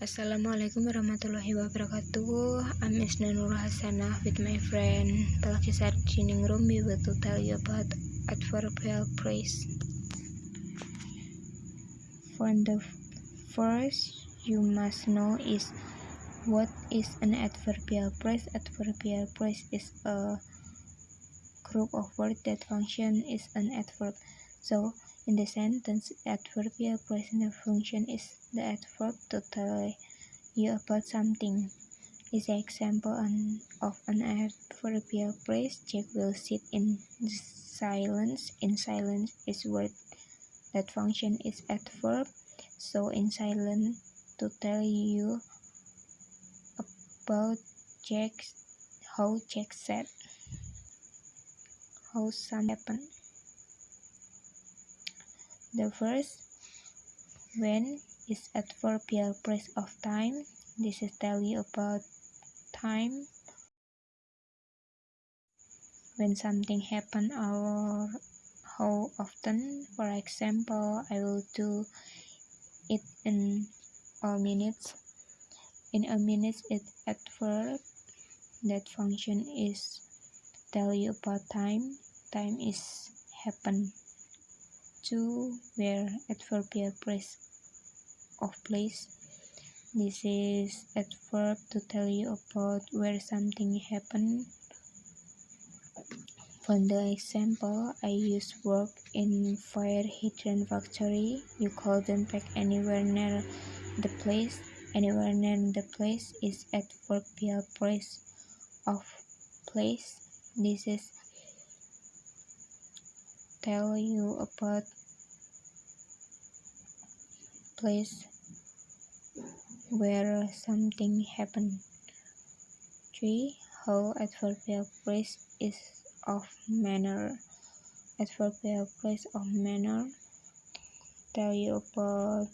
Assalamualaikum warahmatullahi wabarakatuh. I'm Istna Hasanah with my friend Balqis Ardiningrum. We will to tell you about adverbial phrase. For the first you must know is what is an adverbial phrase. Adverbial phrase is a group of words that function is an adverb. So in the sentence, adverbial phrase function is the adverb to tell you about something. Is an example of an adverbial phrase. Jack will sit in silence. In silence is word that function is adverb. So in silence to tell you about Jack, how Jack said, how something happened. The first, when, is adverbial phrase of time. This is tell you about time, when something happen or how often. For example, I will do it in a minute. In a minute, it adverb that function is tell you about time. Time is happen. 2. Where, adverbial phrase of place. This is adverb to tell you about where something happened. For the example, I used work in fire hydrant factory. You couldn't pack anywhere near the place. Anywhere near the place is adverbial phrase of place. This is tell you about place where something happened. 3. How, adverbial phrase is of manner. Adverbial phrase of manner tell you about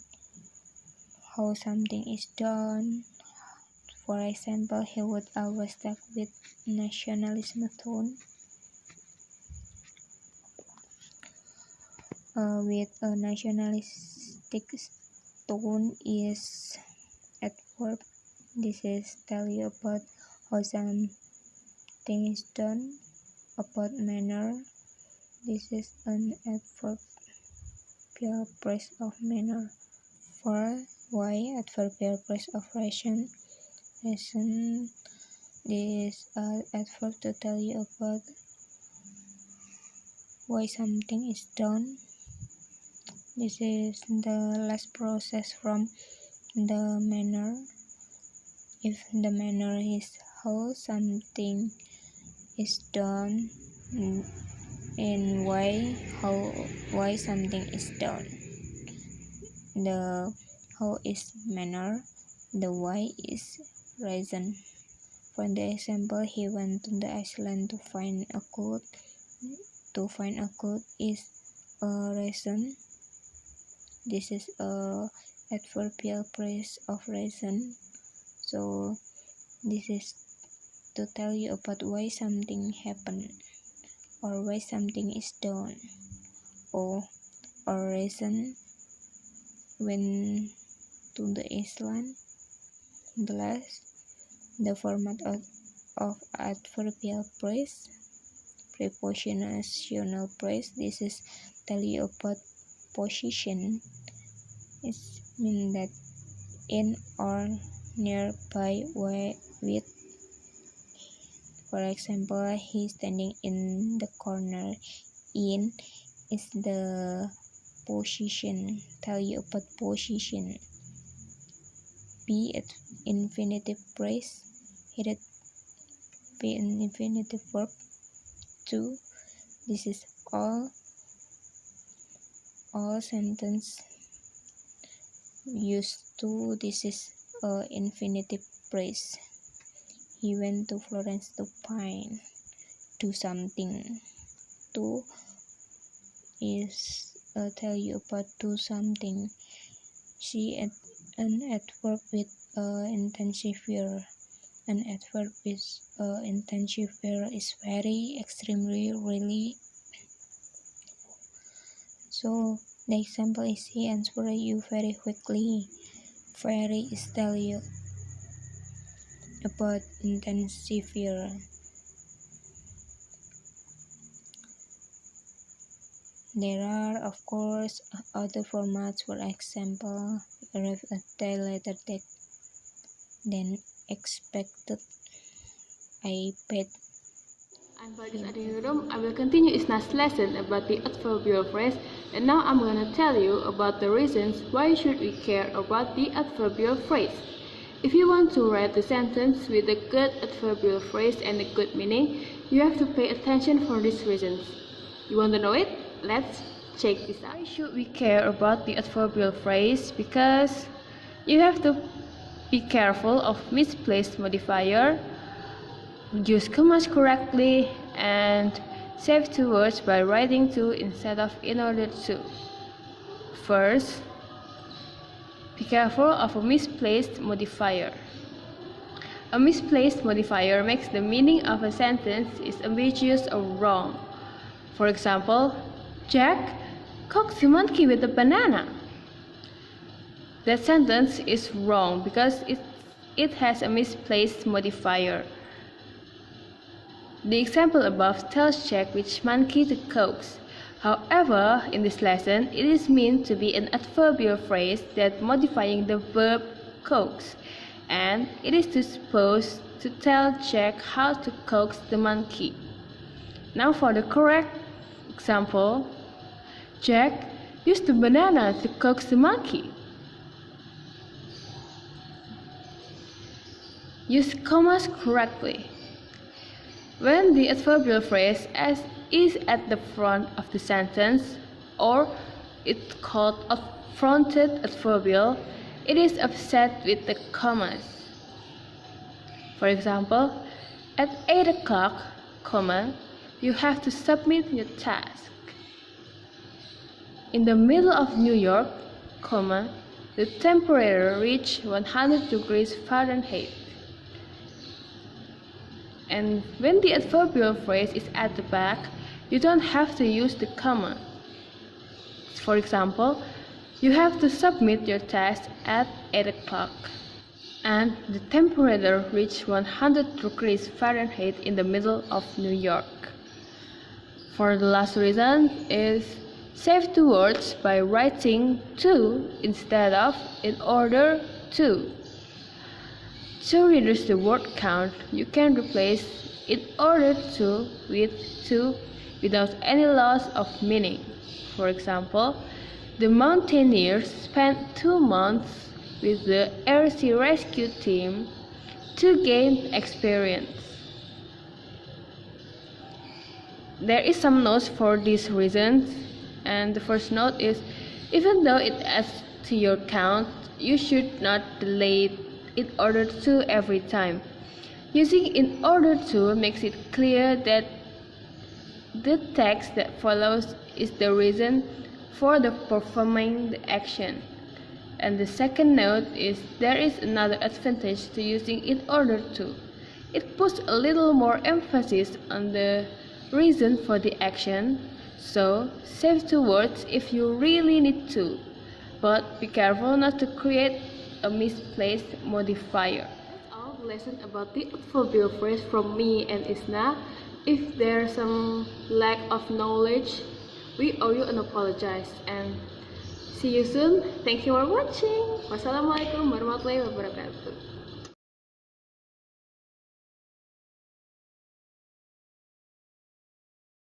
how something is done. For example, he would always talk with nationalism tone. With a nationalistic tone is adverb. This is tell you about how something is done. About manner, this is an adverbial phrase of manner. 4. Why, adverbial phrase of reason. Reason, this is an adverb to tell you about why something is done. This is the last process from the manner. If the manner is how something is done, and why something is done. The how is manner, the why is reason. For the example, he went to the island to find a code. To find a code is a reason. This is a adverbial phrase of reason. So this is to tell you about why something happened or why something is done, or reason when to the island. The last, the format of adverbial phrase. Prepositional phrase. This is tell you about position. It means that in or nearby with. For example, he's standing in the corner. In is the position, tell you about position. Be at infinitive phrase. Here be an infinitive verb. 2. This is all sentence used to. This is a infinitive phrase. He went to Florence to find, do something. 2 is tell you about do something. See an adverb with intensive verb. An adverb with intensive verb is very, extremely, really. So the example is he answered you very quickly. Very is tell you about intensifier. There are, of course, other formats. For example, arrive a day later than expected. I bet. I'm Balqis Ardiningrum. I will continue Istna's lesson about the adverbial phrase, and now I'm gonna tell you about the reasons why should we care about the adverbial phrase. If you want to write a sentence with a good adverbial phrase and a good meaning, you have to pay attention for these reasons. You want to know it? Let's check this out. Why should we care about the adverbial phrase? Because you have to be careful of misplaced modifier, use commas correctly, and save two words by writing to instead of in order to. First, be careful of a misplaced modifier. A misplaced modifier makes the meaning of a sentence is ambiguous or wrong. For example, Jack coaxed the monkey with a banana. That sentence is wrong because it has a misplaced modifier. The example above tells Jack which monkey to coax. However, in this lesson, it is meant to be an adverbial phrase that modifying the verb coax, and it is supposed to tell Jack how to coax the monkey. Now for the correct example, Jack used the banana to coax the monkey. Use commas correctly. When the adverbial phrase is at the front of the sentence, or it's called a fronted adverbial, it is offset with the commas. For example, at 8 o'clock, you have to submit your task. In the middle of New York, the temperature reached 100 degrees Fahrenheit. And when the adverbial phrase is at the back, you don't have to use the comma. For example, you have to submit your task at 8 o'clock. And the temperature reached 100 degrees Fahrenheit in the middle of New York. For the last reason is save two words by writing to instead of in order to. To reduce the word count, you can replace in order to with to without any loss of meaning. For example, the mountaineers spent 2 months with the air-sea rescue team to gain experience. There is some notes for these reasons, and the first note is, even though it adds to your count, you should not delay in order to every time. Using in order to makes it clear that the text that follows is the reason for the performing the action. And the second note is there is another advantage to using in order to. It puts a little more emphasis on the reason for the action, so save two words if you really need to, but be careful not to create a misplaced modifier. That's all the lesson about the adverbial phrase from me and Istna. If there's some lack of knowledge, we owe you an apologize, and see you soon. Thank you for watching. Wassalamualaikum warahmatullahi wabarakatuh.